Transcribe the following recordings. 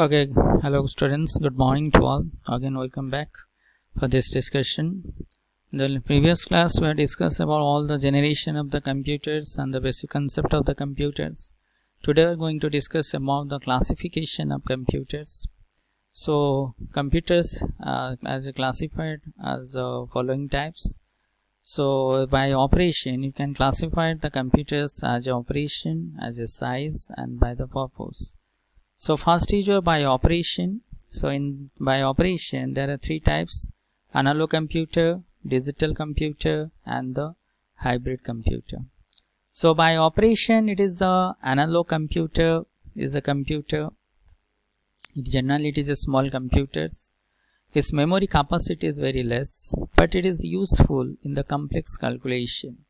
Okay, hello students, good morning to all. Again, welcome back for this discussion. In the previous class, we had discussed about all the generation of the computers and the basic concept of the computers. Today, we are going to discuss about the classification of computers. So, computers as classified as the following types. So, by operation, you can classify the computers as operation, as a size, and by the purpose. So first is your by operation. So in by operation there are three types: analog computer, digital computer, and the hybrid computer. So by operation, it is the analog computer is a computer. Generally it is a small computers. Its memory capacity is very less, but it is useful in the complex calculation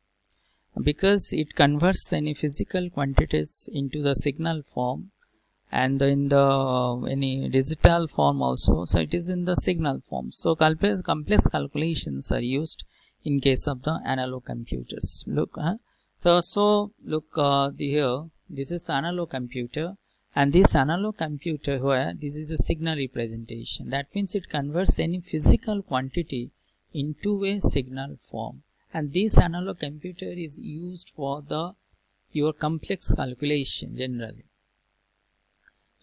because it converts any physical quantities into the signal form, and in the any digital form also. So it is in the signal form. So complex calculations are used in case of the analog computers. Look, look here. This is the analog computer, and this analog computer where this is a signal representation. That means it converts any physical quantity into a signal form, and this analog computer is used for your complex calculation generally.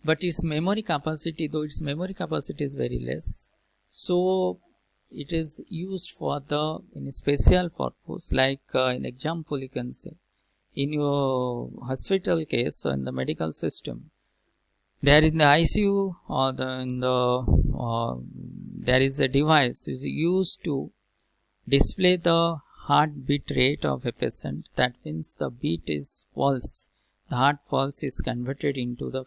But its memory capacity, though its memory capacity is very less, so it is used for in a special purpose. Like in example, you can say in your hospital case, so in the medical system, there in the ICU or there is a device is used to display the heartbeat rate of a patient. That means the beat is pulse. The heart pulse is converted into the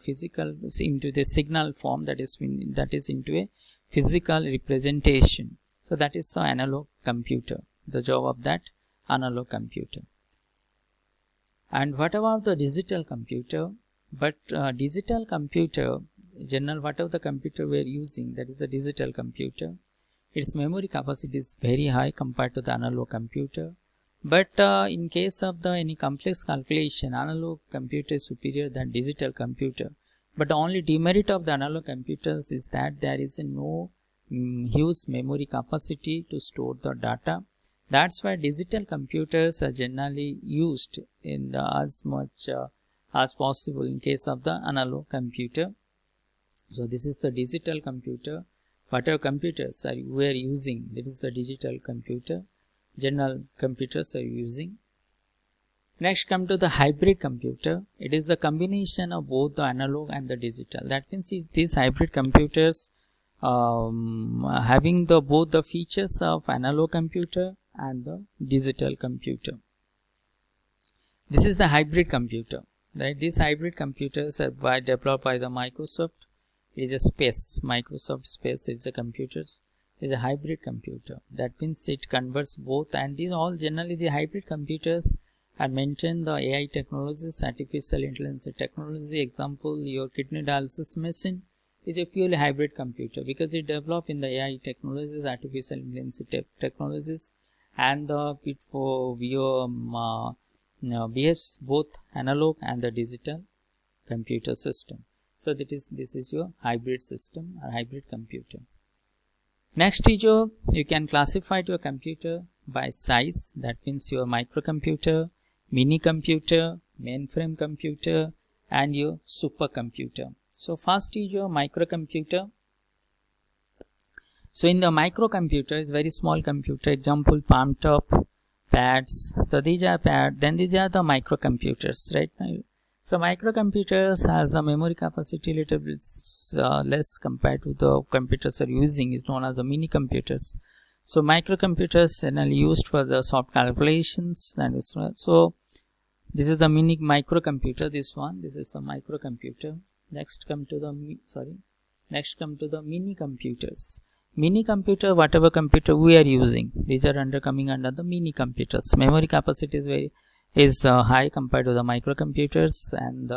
signal form, that is into a physical representation. So that is the analog computer, the job of that analog computer. And what about the digital computer? But digital computer, whatever the computer we are using, that is the digital computer, its memory capacity is very high compared to the analog computer. But in case of any complex calculation, analog computer is superior than digital computer. But the only demerit of the analog computers is that there is no huge memory capacity to store the data. That's why digital computers are generally used in as much as possible in case of the analog computer. So this is the digital computer. Whatever computers we are using, it is the digital computer. General computers are using. Next come to the hybrid computer. It is the combination of both the analog and the digital. That means these hybrid computers having both the features of analog computer and the digital computer. This is the hybrid computer, right? These hybrid computers are developed by the Microsoft. It is a space, Microsoft Space. It's a computers. Is a hybrid computer. That means it converts both, and these all generally the hybrid computers are maintain the AI technologies, artificial intelligence technology. Example, your kidney dialysis machine is a purely hybrid computer because it developed in the AI technologies, artificial intelligence technologies, and it for your behaves both analog and the digital computer system. So this is your hybrid system or hybrid computer. Next is you can classify your computer by size. That means your microcomputer, mini computer, mainframe computer, and your supercomputer. So first is your microcomputer. So in the microcomputer is very small computer. Example, palm top, pads. So these are pads. Then these are the microcomputers, right? So microcomputers has the memory capacity little bit less compared to the computers are using, is known as the mini computers. So microcomputers generally used for the soft calculations, and so this is the microcomputer. This is the microcomputer. Next come to the mini computers. Mini computer, whatever computer we are using, these are coming under the mini computers. Memory capacity is high compared to the microcomputers, and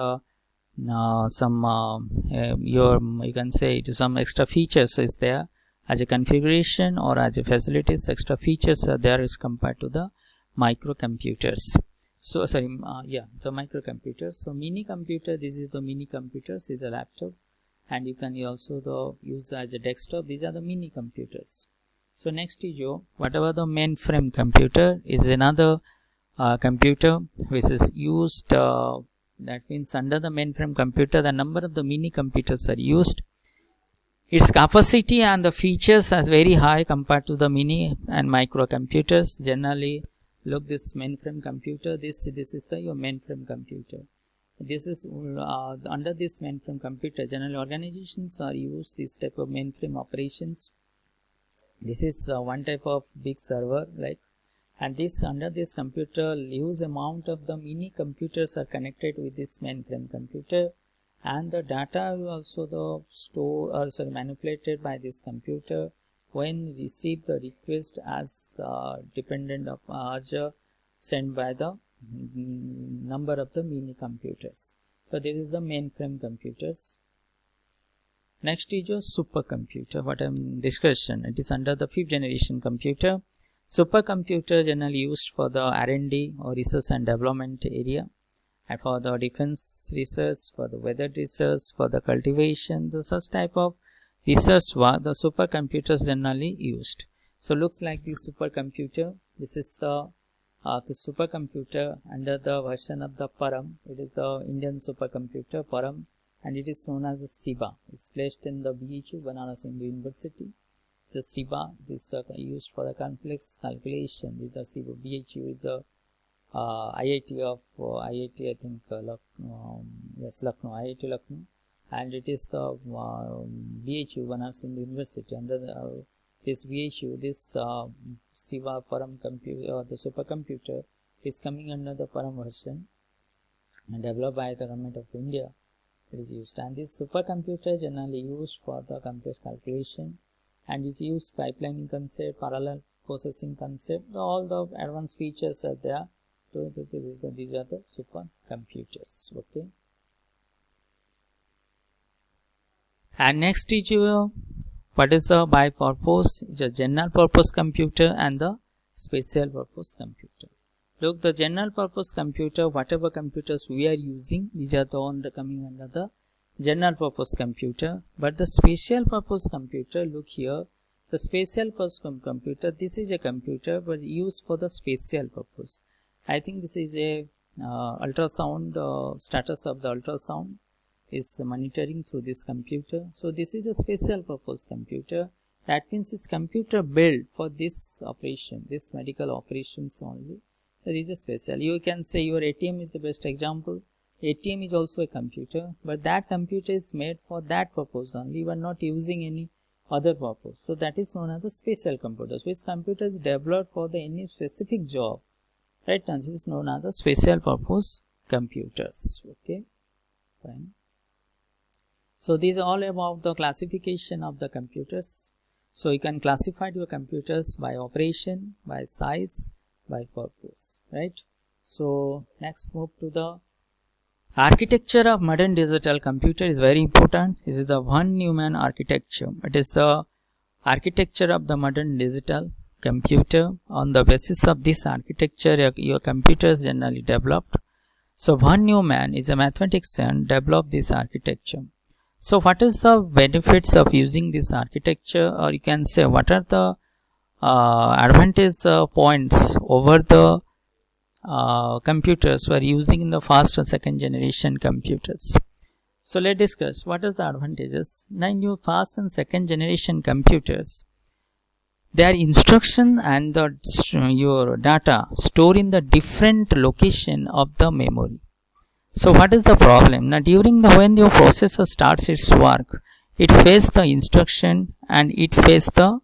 you can say some extra features is there as a configuration or as a facilities. Extra features are there is compared to the microcomputers. So the microcomputers. So mini computer, this is the mini computers, is a laptop, and you can also use as a desktop. These are the mini computers. So next is whatever the mainframe computer is another computer which is used, that means under the mainframe computer the number of the mini computers are used. Its capacity and the features are very high compared to the mini and micro computers. Generally, look, this mainframe computer, this is your mainframe computer. This is under this mainframe computer, general organizations are used this type of mainframe operations. This is one type of big server, like, and this under this computer huge amount of the mini computers are connected with this mainframe computer, and the data will also the store or manipulated by this computer when receive the request as dependent of sent by the number of the mini computers. So this is the mainframe computers. Next is your supercomputer, what I'm discussing. It is under the 5th generation computer. Supercomputer generally used for the R&D or research and development area, and for the defense research, for the weather research, for the cultivation, the such type of research work the supercomputers generally used. So looks like this supercomputer. This is the supercomputer under the version of the Param. It is the Indian supercomputer Param, and it is known as the SIBA. It's placed in the BHU, Banaras Hindu University. The SIBA, this is used for the complex calculation. This is the SIBA. BHU is the IIT of IIT, I think Lucknow, IIT Lucknow, and it is the BHU, Banaras Hindu University. Under this BHU, this SIBA Param computer, the supercomputer, is coming under the Param version and developed by the government of India. It is used, and this supercomputer generally used for the complex calculation, and is used pipelining concept, parallel processing concept. All the advanced features are there. So these are the supercomputers. Okay. And next is what is the bipurpose? It's a general purpose computer and the special purpose computer. Look, the general purpose computer, whatever computers we are using, these are the one coming under the general purpose computer. But the special purpose computer, look here, the special purpose computer, this is a computer but used for the special purpose. I think this is a ultrasound, status of the ultrasound is monitoring through this computer. So this is a special purpose computer. That means it's computer built for this operation, this medical operations only. So this is a special. You can say your ATM is the best example. ATM is also a computer, but that computer is made for that purpose only. You are not using any other purpose. So that is known as the special computers, which computer is developed for the any specific job. Right now, this is known as the special purpose computers. Okay, fine. So these are all about the classification of the computers. So you can classify your computers by operation, by size, by purpose, right? So next move to the architecture of modern digital computer is very important. This is the von Neumann architecture. It is the architecture of the modern digital computer. On the basis of this architecture, your computer is generally developed. So von Neumann is a mathematician developed this architecture. So what is the benefits of using this architecture, or you can say what are the advantage points over the computers we are using in the first and second generation computers. So let's discuss what is the advantages. Now in your first and second generation computers, their instruction and your data stored in the different location of the memory. So what is the problem? Now during when your processor starts its work, it fetches the instruction and it fetches the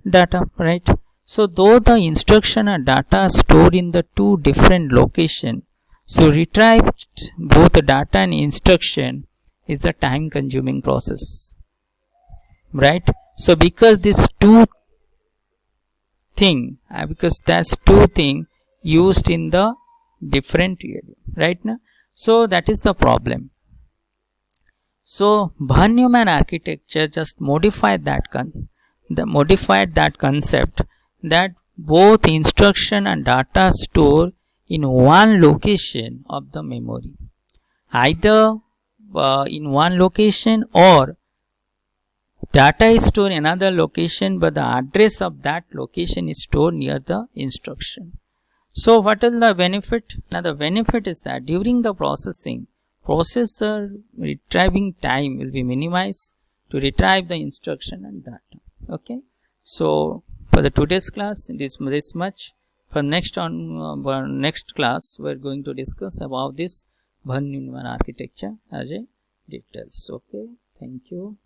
data, right? So though the instruction and data are stored in the two different location, so retrieve both the data and instruction is the time consuming process, right? So because this two thing, used in the different area, right now. So that is the problem. So von Neumann architecture just modified that concept that both instruction and data store in one location of the memory, either in one location or data is stored in another location, but the address of that location is stored near the instruction. So what is the benefit? Now the benefit is that during the processing, processor retrieving time will be minimized to retrieve the instruction and data. Okay. So for the today's class, it is this much. For next class, we are going to discuss about this Von Neumann architecture as a details. Okay. Thank you.